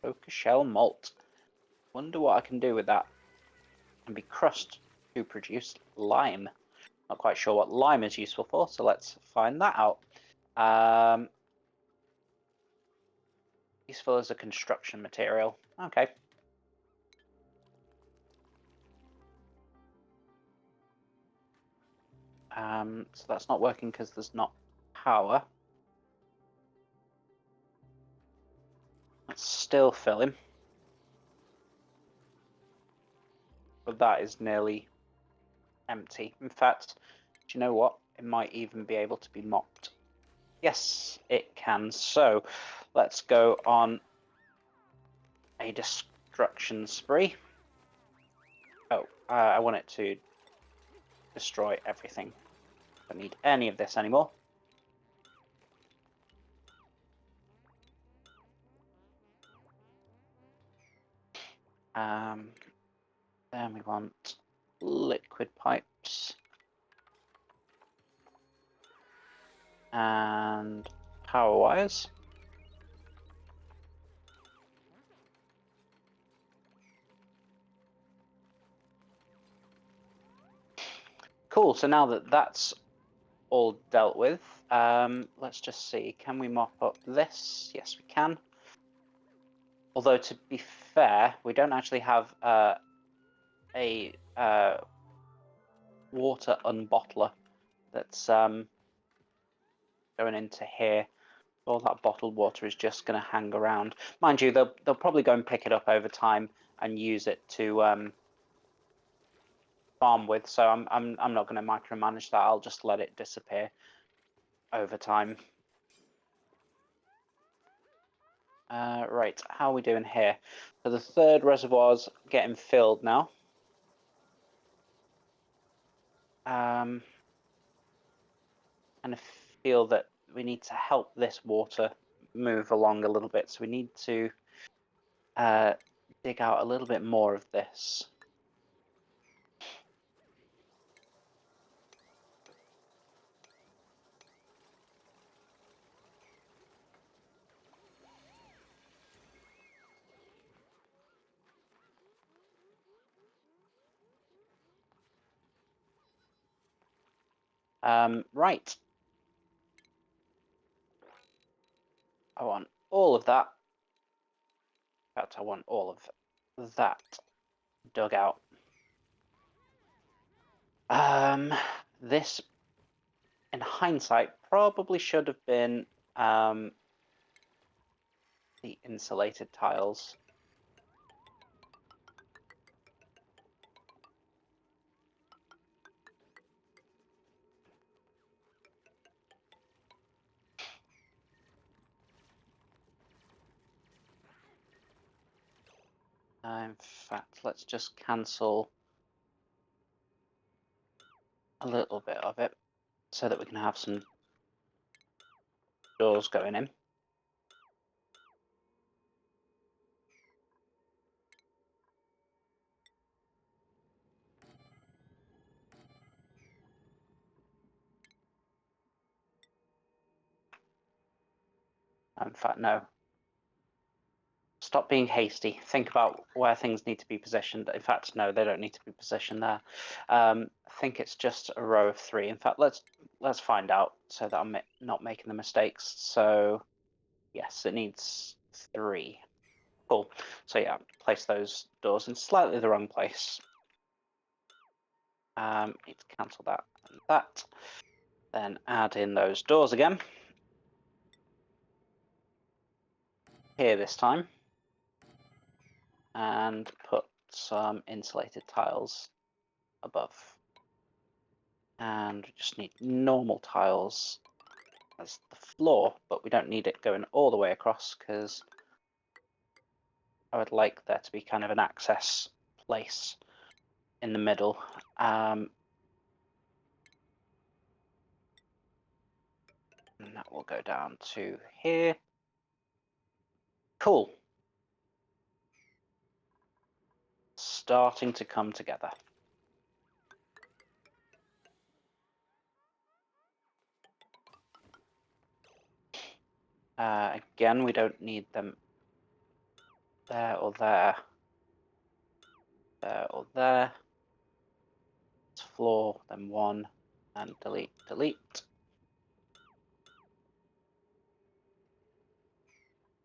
Poker shell malt. Wonder what I can do with that. Can be crushed to produce lime. Not quite sure what lime is useful for, so let's find that out. Useful as a construction material. Okay. So that's not working because there's not power. Let's still fill him. But that is nearly empty. In fact, do you know what? It might even be able to be mopped. Yes, it can. So let's go on a destruction spree. Oh, I want it to destroy everything. Don't need any of this anymore. Then we want liquid pipes and power wires. Cool, so now that that's all dealt with, let's just see, can we mop up this? Yes, we can. Although, to be fair, we don't actually have a water unbottler that's going into here. All that bottled water is just going to hang around. Mind you, they'll probably go and pick it up over time and use it to farm with. So I'm not going to micromanage that. I'll just let it disappear over time. Right, how are we doing here? So the third reservoir's getting filled now. And I feel that we need to help this water move along a little bit. So we need to dig out a little bit more of this. Right. I want all of that. In fact, I want all of that dug out. This, in hindsight, probably should have been the insulated tiles. In fact, let's just cancel a little bit of it so that we can have some doors going in. In fact, no. Stop being hasty. Think about where things need to be positioned. In fact, no, they don't need to be positioned there. I think it's just a row of 3. In fact, let's find out so that I'm not making the mistakes. So, yes, it needs 3. Cool. So yeah, place those doors in slightly the wrong place. Need to cancel that and that. Then add in those doors again. Here this time. And put some insulated tiles above. And we just need normal tiles as the floor, but we don't need it going all the way across because I would like there to be kind of an access place in the middle. And that will go down to here. Cool. Starting to come together. Again, we don't need them there or there. There or there. It's floor, then 1, and delete, delete.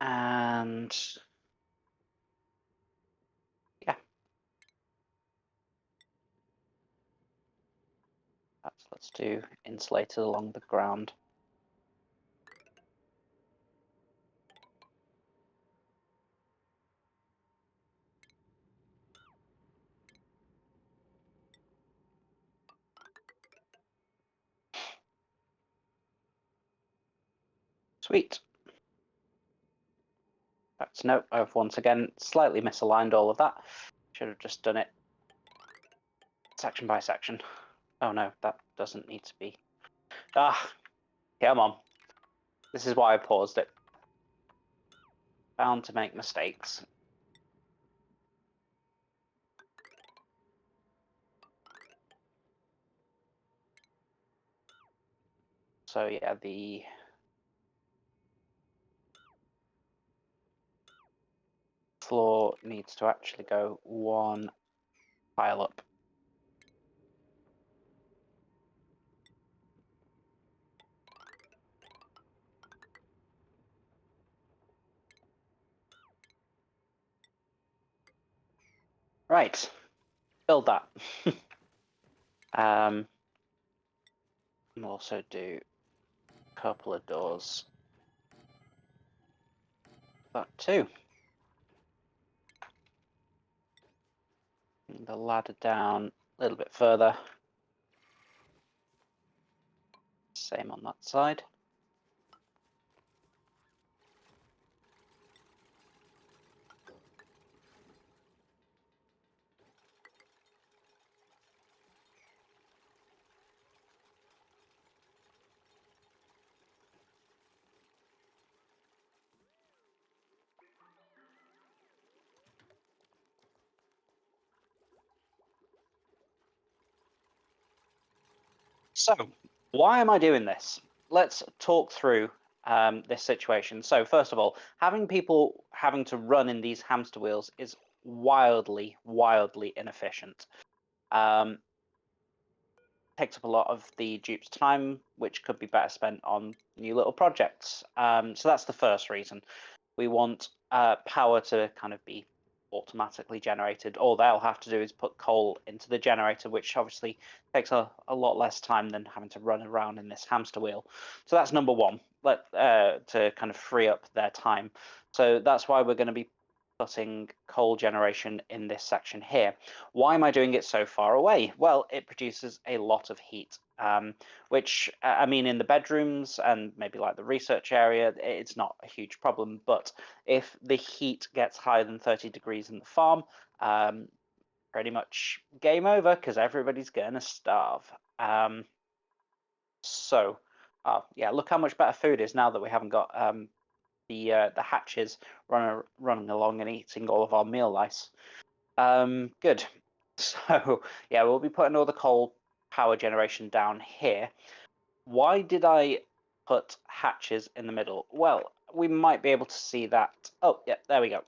And yeah, let's do insulated along the ground. Sweet. That's no, I've once again slightly misaligned all of that. Should have just done it section by section. Oh no, that doesn't need to be. Ah, come on. This is why I paused it. Bound to make mistakes. So yeah, the floor needs to actually go 1 pile up. Right, build that. We'll also do a couple of doors. That too. Bring the ladder down a little bit further. Same on that side. So, why am I doing this? Let's talk through this situation. So, first of all, having people having to run in these hamster wheels is wildly, wildly inefficient. Takes up a lot of the dupe's time, which could be better spent on new little projects. So that's the first reason. We want power to kind of be automatically generated. All they'll have to do is put coal into the generator, which obviously takes a lot less time than having to run around in this hamster wheel. So that's number one, to kind of free up their time. So that's why we're going to be putting coal generation in this section here. Why am I doing it so far away? Well, it produces a lot of heat, which, I mean, in the bedrooms and maybe like the research area, it's not a huge problem. But if the heat gets higher than 30 degrees in the farm, pretty much game over because everybody's going to starve. So, yeah, look how much better food is now that we haven't got the hatches running along and eating all of our meal lice. Good. So yeah, we'll be putting all the coal power generation down here. Why did I put hatches in the middle? Well, we might be able to see that. Oh, yeah, there we go.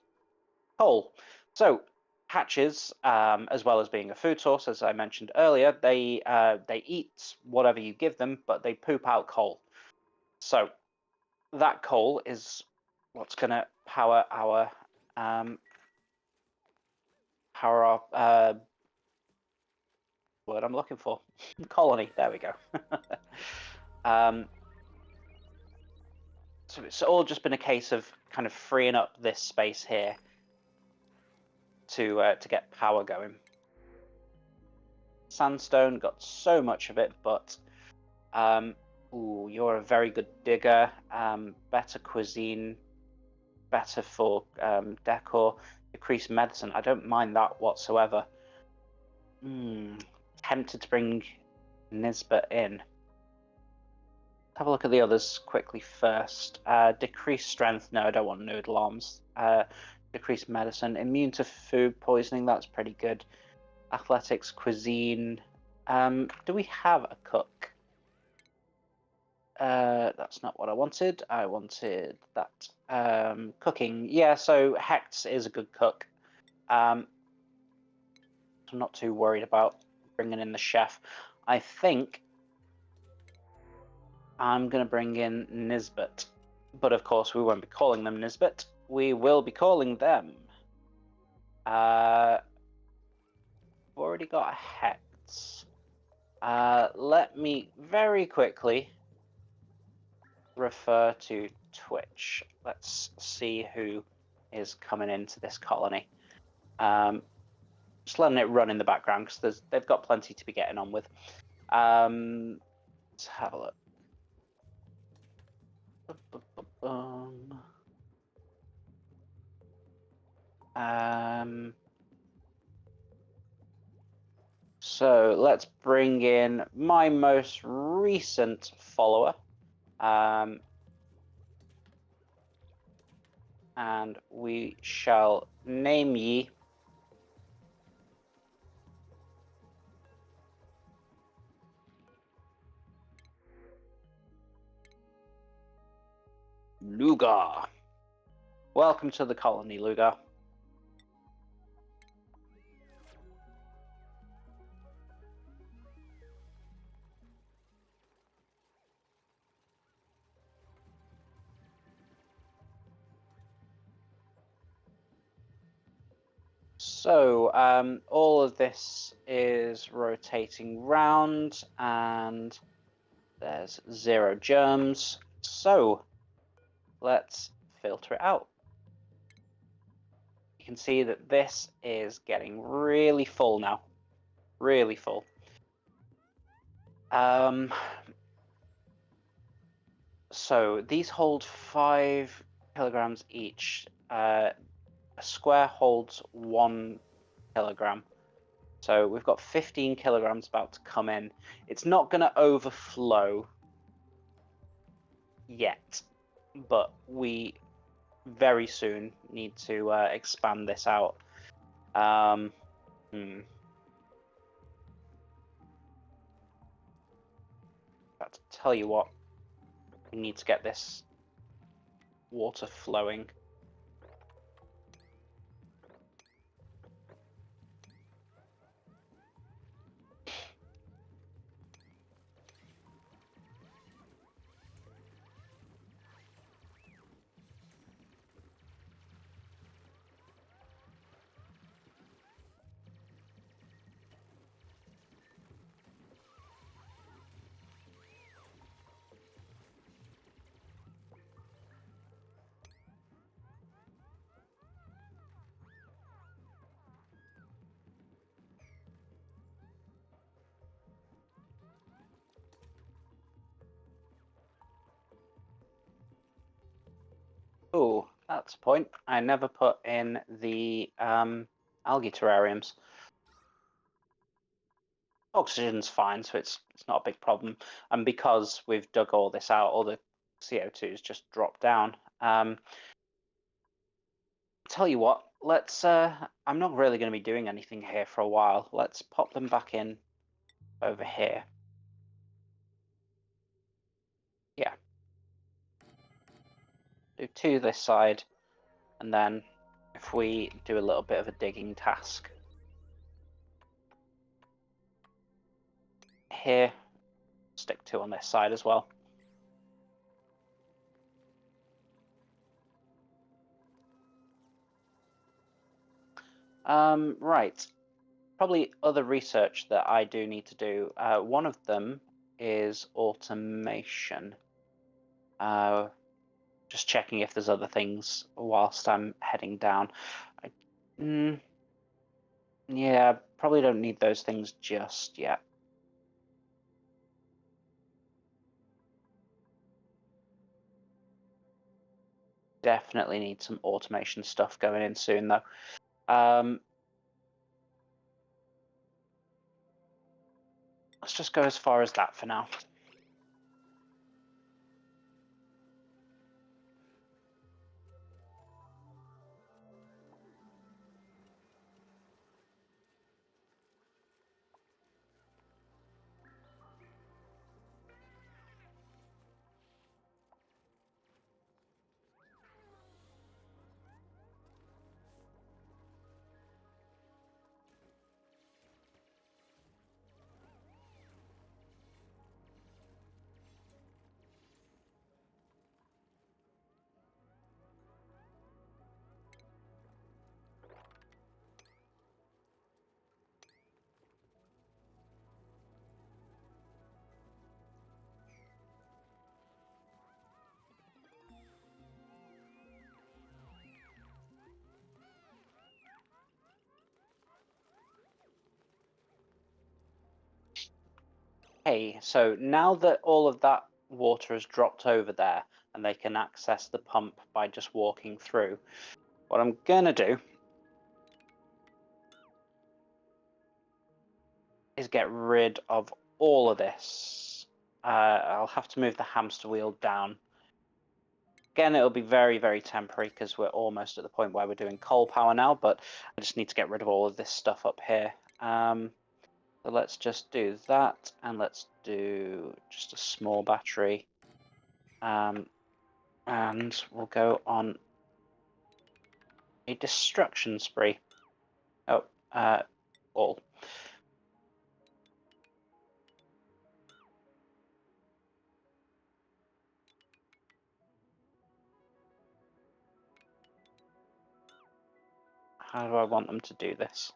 Coal. So hatches, as well as being a food source, as I mentioned earlier, they eat whatever you give them, but they poop out coal. So that coal is what's going to power our word I'm looking for. Colony. There we go. So it's all just been a case of kind of freeing up this space here to get power going. Sandstone, got so much of it, but ooh, you're a very good digger. Better cuisine, better for decor. Decreased medicine. I don't mind that whatsoever. Tempted to bring Nisbet in. Have a look at the others quickly first. Decreased strength. No, I don't want noodle arms. Decreased medicine. Immune to food poisoning. That's pretty good. Athletics, cuisine. Do we have a cook? That's not what I wanted. I wanted that. Cooking. Yeah, so Hex is a good cook. I'm not too worried about bringing in the chef. I think I'm going to bring in Nisbet. But of course, we won't be calling them Nisbet. We will be calling them. I've already got a Hex. Let me very quickly refer to Twitch. Let's see who is coming into this colony. Just letting it run in the background because they've got plenty to be getting on with. Let's have a look. So let's bring in my most recent follower. And we shall name ye Lugar. Welcome to the colony, Lugar. So all of this is rotating round and there's 0 germs. So let's filter it out. You can see that this is getting really full now, really full. So these hold 5 kilograms each. A square holds 1 kilogram. So we've got 15 kilograms about to come in. It's not going to overflow yet, but we very soon need to expand this out. But tell you what, we need to get this water flowing. Oh, that's a point. I never put in the algae terrariums. Oxygen's fine, so it's not a big problem. And because we've dug all this out, all the CO2's just dropped down. Tell you what, let's. I'm not really going to be doing anything here for a while. Let's pop them back in over here. Yeah. Do 2 this side, and then if we do a little bit of a digging task here, stick 2 on this side as well. Right. Probably other research that I do need to do. One of them is automation. Just checking if there's other things whilst I'm heading down. Yeah, probably don't need those things just yet. Definitely need some automation stuff going in soon, though. Let's just go as far as that for now. Okay, so now that all of that water has dropped over there and they can access the pump by just walking through, what I'm gonna do is get rid of all of this. I'll have to move the hamster wheel down. Again, it'll be very, very temporary because we're almost at the point where we're doing coal power now, but I just need to get rid of all of this stuff up here. So let's just do that, and let's do just a small battery. And we'll go on a destruction spree. Oh, all. How do I want them to do this?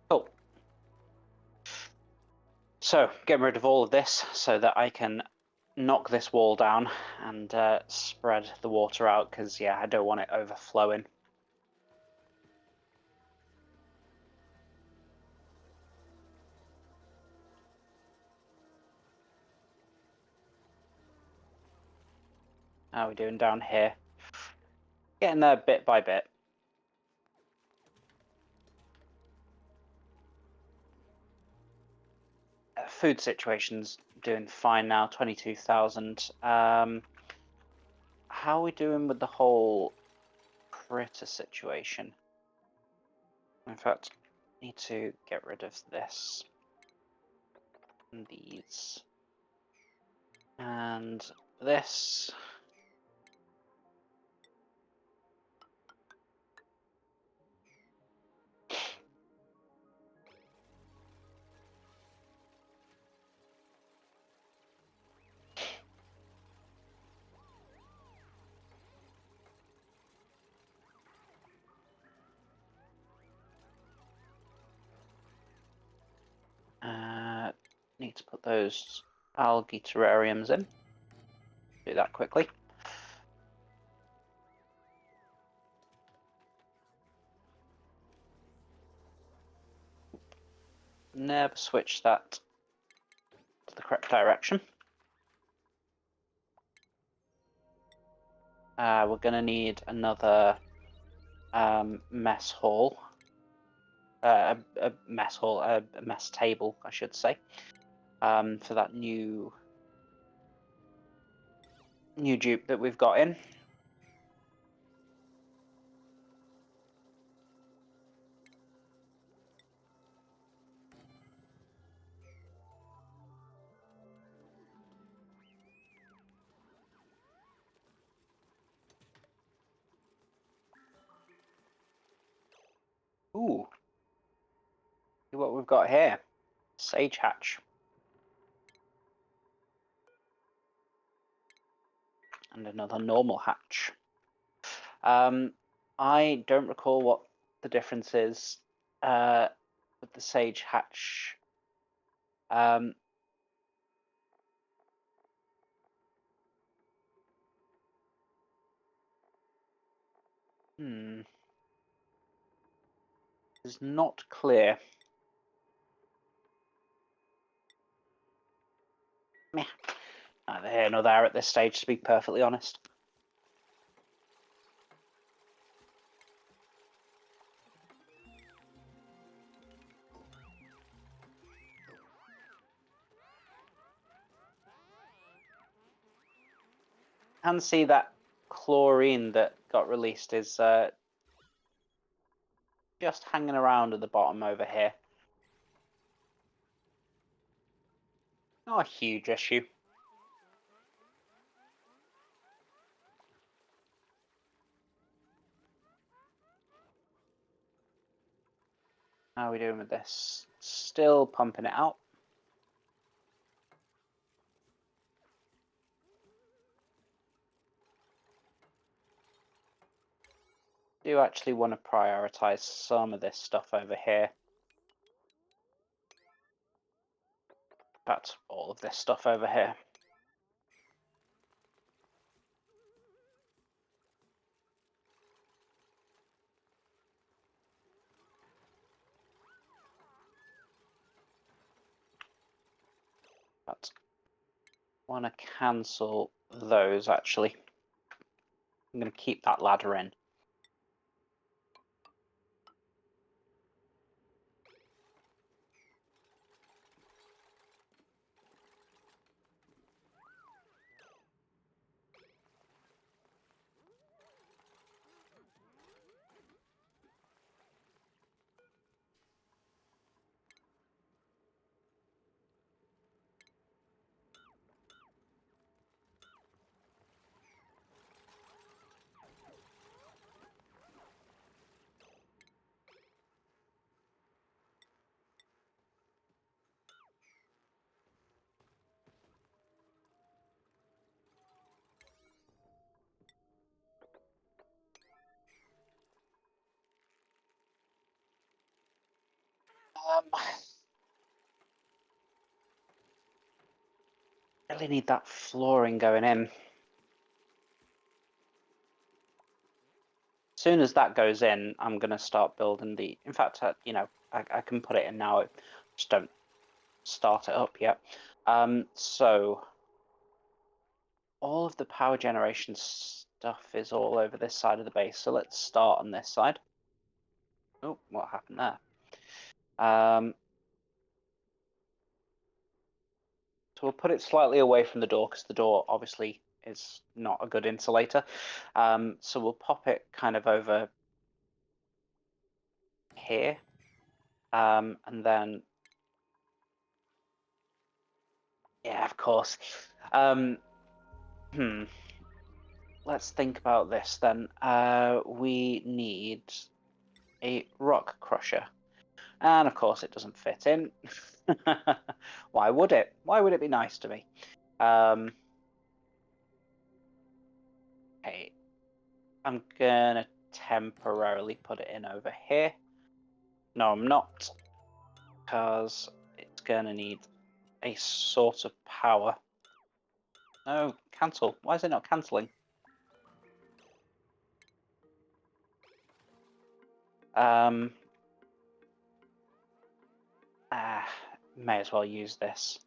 Cool. So, getting rid of all of this so that I can knock this wall down and spread the water out, because, yeah, I don't want it overflowing. How are we doing down here? Getting there bit by bit. Food situation's doing fine now, 22,000. How are we doing with the whole critter situation? In fact, need to get rid of this and these and this. Need to put those algae terrariums in. Do that quickly. Never switch that to the correct direction. We're going to need another mess hall. A mess hall, a mess table, I should say, for that new dupe that we've got in. Ooh, see what we've got here. Sage hatch. And another normal hatch. I don't recall what the difference is with the sage hatch. It's not clear. Meh. Neither here nor there at this stage, to be perfectly honest. can see that chlorine that got released is just hanging around at the bottom over here. Not a huge issue. How are we doing with this? Still pumping it out. Do actually want to prioritize some of this stuff over here. That's all of this stuff over here. But I want to cancel those actually. I'm going to keep that ladder in. Really need that flooring going in. As soon as that goes in, I'm going to start building the... In fact, you know, I can put it in now. Just don't start it up yet. So all of the power generation stuff is all over this side of the base. So let's start on this side. Oh, what happened there? So we'll put it slightly away from the door because the door obviously is not a good insulator. So we'll pop it kind of over here. And then, yeah, of course. Let's think about this then. We need a rock crusher. And of course it doesn't fit in. Why would it? Why would it be nice to me? Okay, I'm gonna temporarily put it in over here. No, I'm not, because it's gonna need a sort of power. No, cancel. Why is it not cancelling? May as well use this.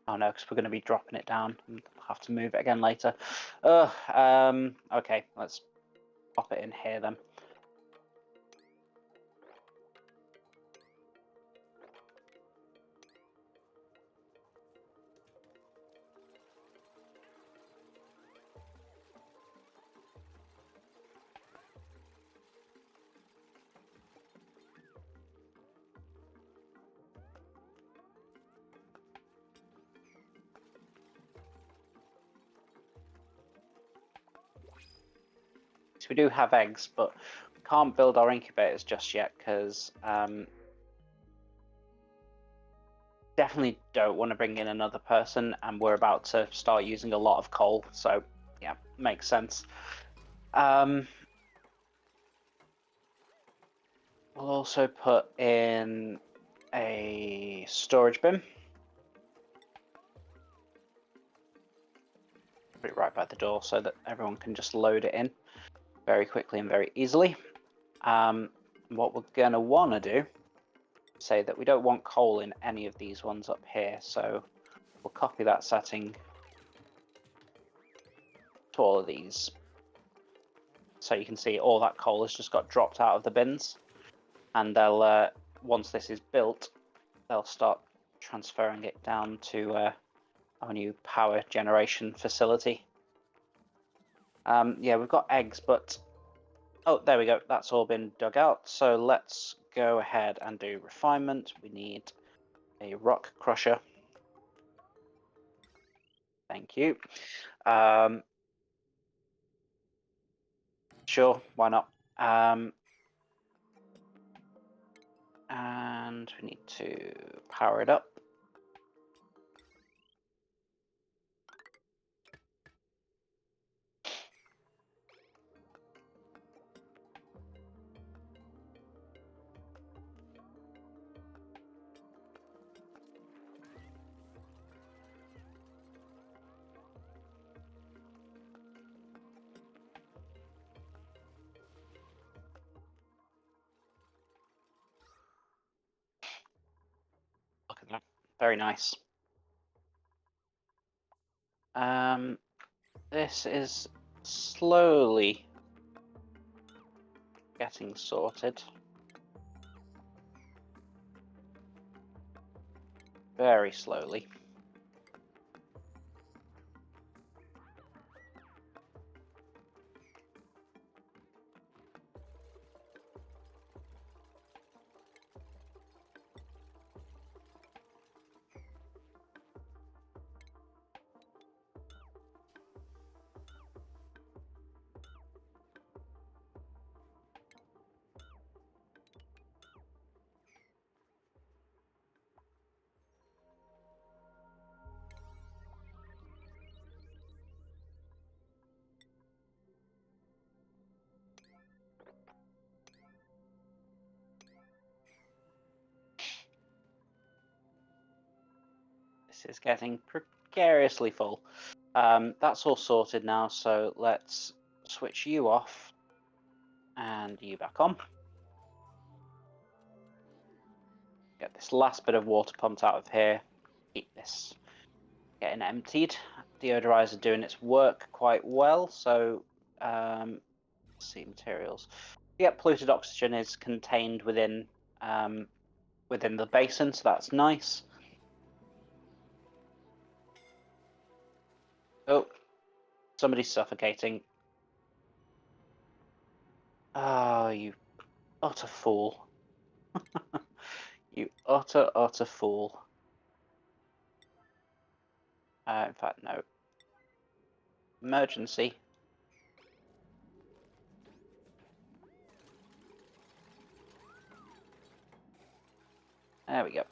Oh no, because we're going to be dropping it down and have to move it again later. Okay, let's pop it in here then. So we do have eggs, but we can't build our incubators just yet because definitely don't want to bring in another person, and we're about to start using a lot of coal. So yeah, makes sense. We'll also put in a storage bin. Put it right by the door so that everyone can just load it in very quickly and very easily. What we're going to want to do, say that we don't want coal in any of these ones up here, so we'll copy that setting to all of these. So you can see all that coal has just got dropped out of the bins, and they'll once this is built, they'll start transferring it down to our new power generation facility. Yeah, we've got eggs, but... Oh, there we go. That's all been dug out. So let's go ahead and do refinement. We need a rock crusher. Thank you. Sure, why not? And we need to power it up. Look at that. Very nice. This is slowly getting sorted. Very slowly. This is getting precariously full. That's all sorted now, so let's switch you off and you back on. Get this last bit of water pumped out of here. Keep this getting emptied. Deodorizer doing its work quite well, so let's see materials. Yeah, polluted oxygen is contained within within the basin, so that's nice. Oh, somebody's suffocating. Ah, oh, you utter fool. You utter fool. In fact, no. Emergency. There we go.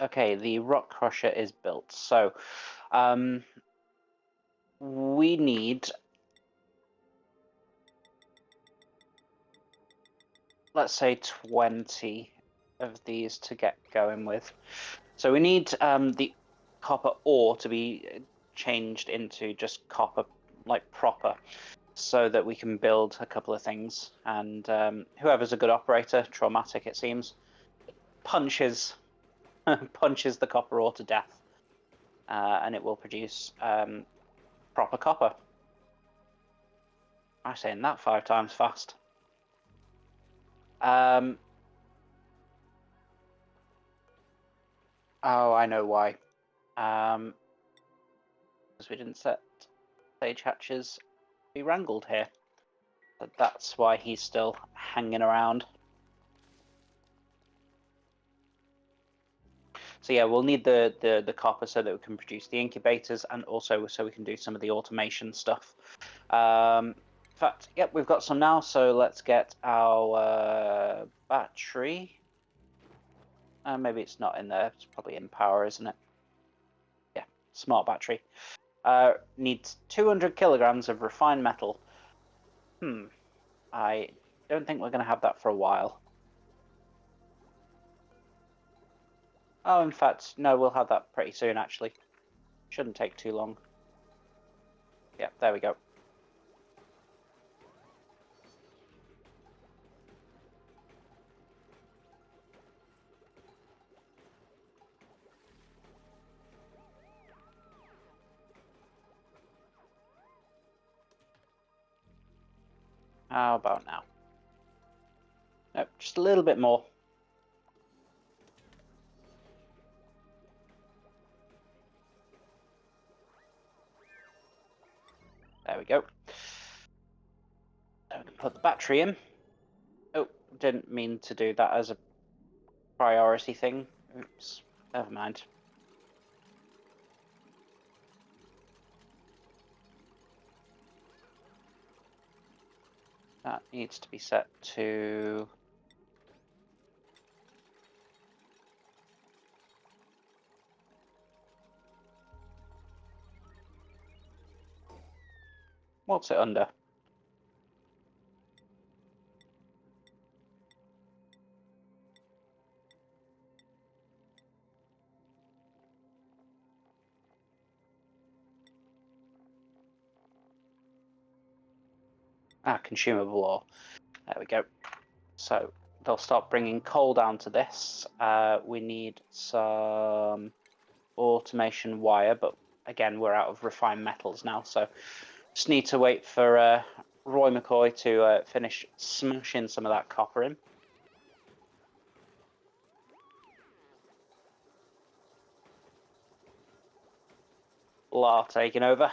Okay, the rock crusher is built. So, we need, let's say, 20 of these to get going with. So we need the copper ore to be changed into just copper, like proper, so that we can build a couple of things. And whoever's a good operator, traumatic it seems, punches punches the copper ore to death, and it will produce proper copper. I'm saying that 5 times fast. Oh, I know why. Because we didn't set stage hatches be wrangled here. But that's why he's still hanging around. So yeah, we'll need the copper so that we can produce the incubators, and also so we can do some of the automation stuff. In fact, yep, we've got some now. So let's get our battery. Maybe it's not in there. It's probably in power, isn't it? Yeah, smart battery. Needs 200 kilograms of refined metal. I don't think we're going to have that for a while. Oh, in fact, no, we'll have that pretty soon, actually. Shouldn't take too long. Yeah, there we go. How about now? Nope, just a little bit more. There we go. So we can put the battery in. Oh, didn't mean to do that as a priority thing. Oops, never mind. That needs to be set to... What's it under? Consumable ore. There we go. So they'll start bringing coal down to this. We need some automation wire, but again, we're out of refined metals now, so just need to wait for Roy McCoy to finish smashing some of that copper in. Lar taking over.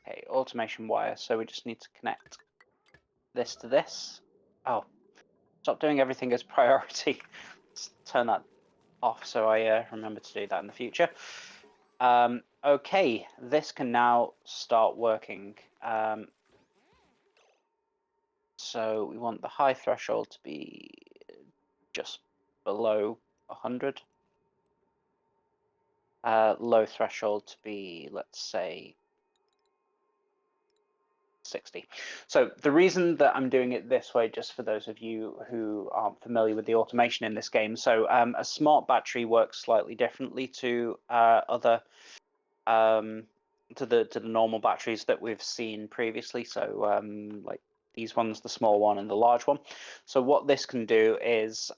Okay, automation wire, so we just need to connect this to this. Oh, stop doing everything as priority. Let's turn that off so I remember to do that in the future. Okay, this can now start working. So we want the high threshold to be just below 100. Low threshold to be, let's say, 60. So the reason that I'm doing it this way, just for those of you who aren't familiar with the automation in this game, so a smart battery works slightly differently to other to the normal batteries that we've seen previously. So like these ones, the small one and the large one. So what this can do is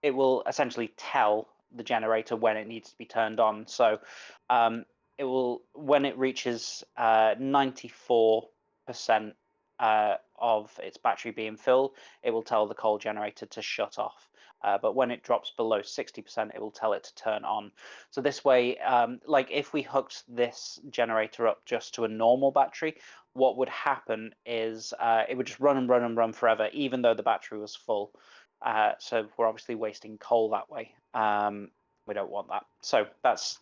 it will essentially tell the generator when it needs to be turned on. So it will, when it reaches 94% of its battery being filled, it will tell the coal generator to shut off. But when it drops below 60%, it will tell it to turn on. So this way, like if we hooked this generator up just to a normal battery, what would happen is it would just run and run and run forever, even though the battery was full. So we're obviously wasting coal that way. We don't want that. So that's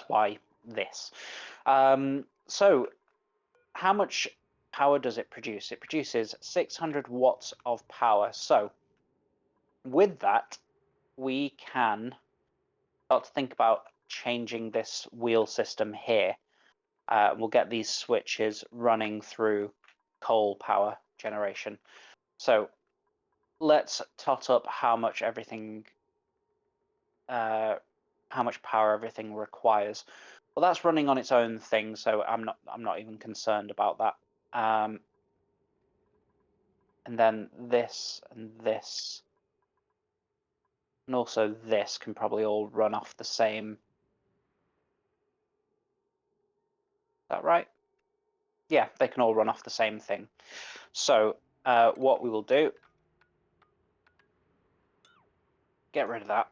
why this. So how much power does it produce? It produces 600 watts of power. So with that, we can start to think about changing this wheel system here. We'll get these switches running through coal power generation. So let's tot up how much everything, how much power everything requires. Well, that's running on its own thing, so I'm not even concerned about that. And then this and this, and also this can probably all run off the same. Is that right? Yeah, they can all run off the same thing. So what we will do, get rid of that.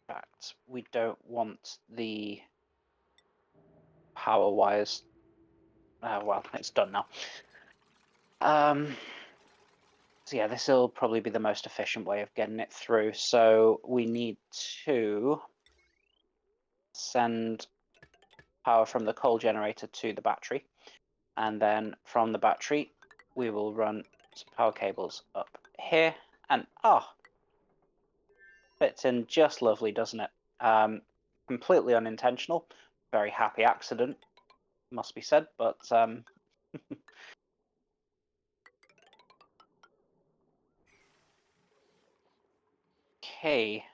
In fact, we don't want the power wires. Well, it's done now. So yeah, this will probably be the most efficient way of getting it through. So we need to send power from the coal generator to the battery. And then from the battery, we will run some power cables up here. And fits in just lovely, doesn't it? Completely unintentional. Very happy accident, must be said, but okay.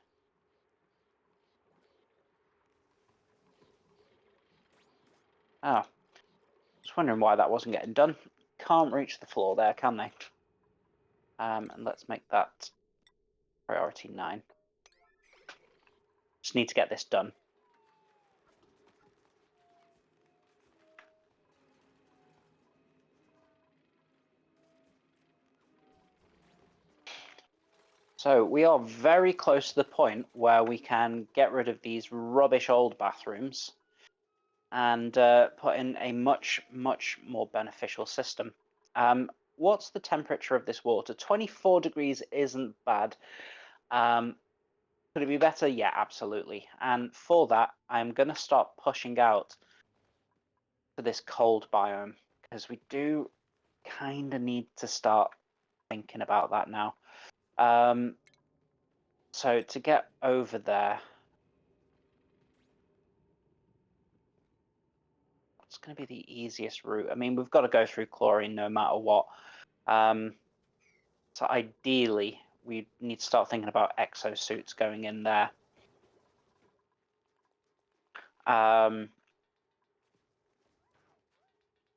Oh, just wondering why that wasn't getting done. Can't reach the floor there, can they? And let's make that Priority 9. Just need to get this done. So we are very close to the point where we can get rid of these rubbish old bathrooms and put in a much, much more beneficial system. What's the temperature of this water? 24 degrees isn't bad. Could it be better? Yeah, absolutely. And for that, I'm going to start pushing out for this cold biome because we do kind of need to start thinking about that now. So to get over there, what's going to be the easiest route? I mean, we've got to go through chlorine no matter what. So ideally, we need to start thinking about exosuits going in there.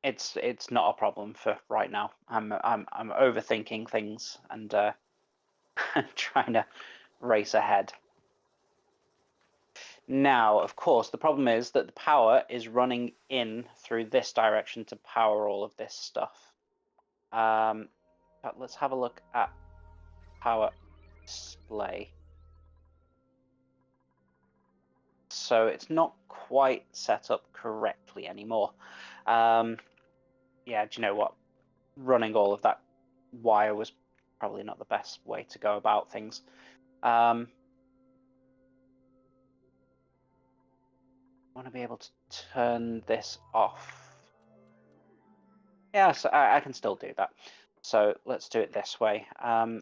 It's not a problem for right now. I'm overthinking things and trying to race ahead. Now, of course, the problem is that the power is running in through this direction to power all of this stuff. But let's have a look at power display. So it's not quite set up correctly anymore. Yeah, do you know what? Running all of that wire was probably not the best way to go about things. I want to be able to turn this off. Yeah, so I can still do that. So let's do it this way. So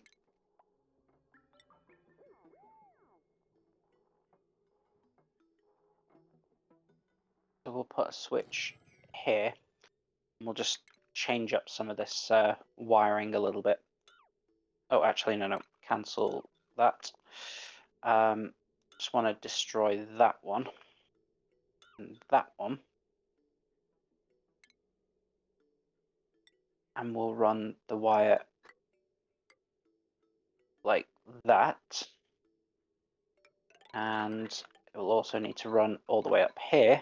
we'll put a switch here. And we'll just change up some of this wiring a little bit. Oh, actually, no, cancel that. Just want to destroy that one and that one. And we'll run the wire like that. And it will also need to run all the way up here.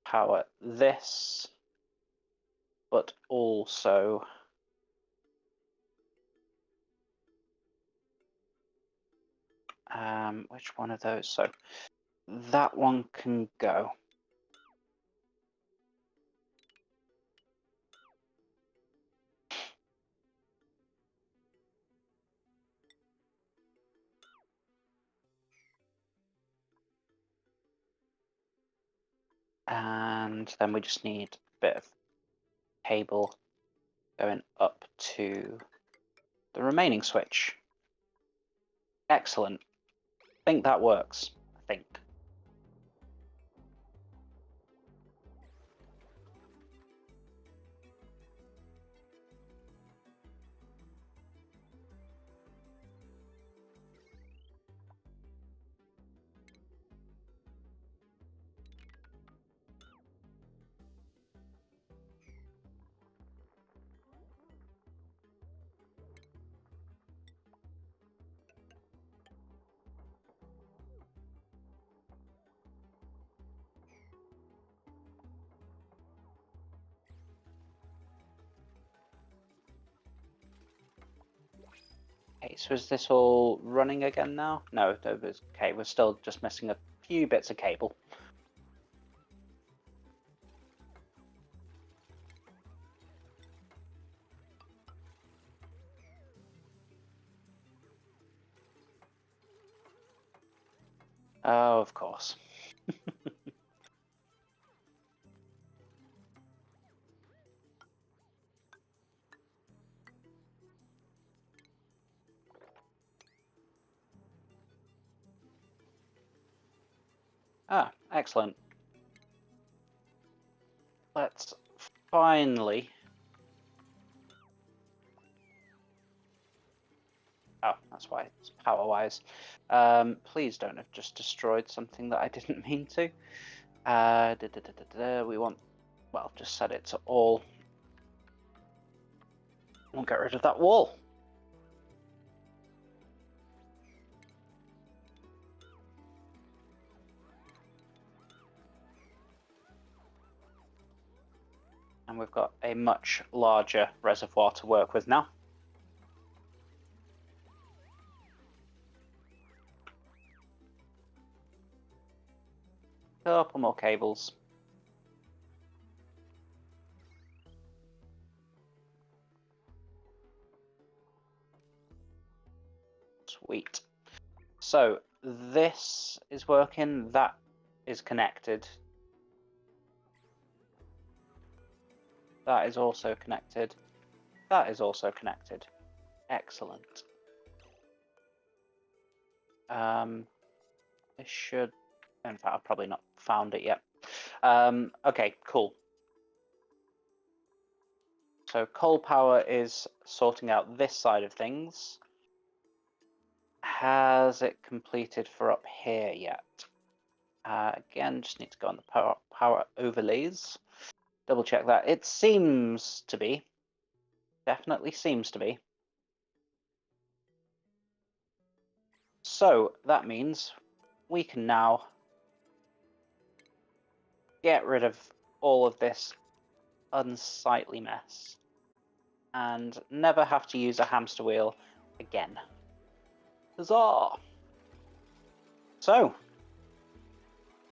Power this, but also which one of those? So that one can go. And then we just need a bit of cable going up to the remaining switch. Excellent. I think that works. I think. Okay, so is this all running again now? No, okay, we're still just missing a few bits of cable. Oh, of course. Ah, excellent. Let's finally... Oh, that's why it's power-wise. Please don't have just destroyed something that I didn't mean to. We want... Well, just set it to all. We'll get rid of that wall. And we've got a much larger reservoir to work with now. Couple more cables. Sweet. So this is working. That is connected. That is also connected. That is also connected. Excellent. This should, in fact, I've probably not found it yet. Okay, cool. So coal power is sorting out this side of things. Has it completed for up here yet? Again, just need to go on the power overlays. Double check that. It seems to be. Definitely seems to be. So that means we can now get rid of all of this unsightly mess and never have to use a hamster wheel again. Huzzah! So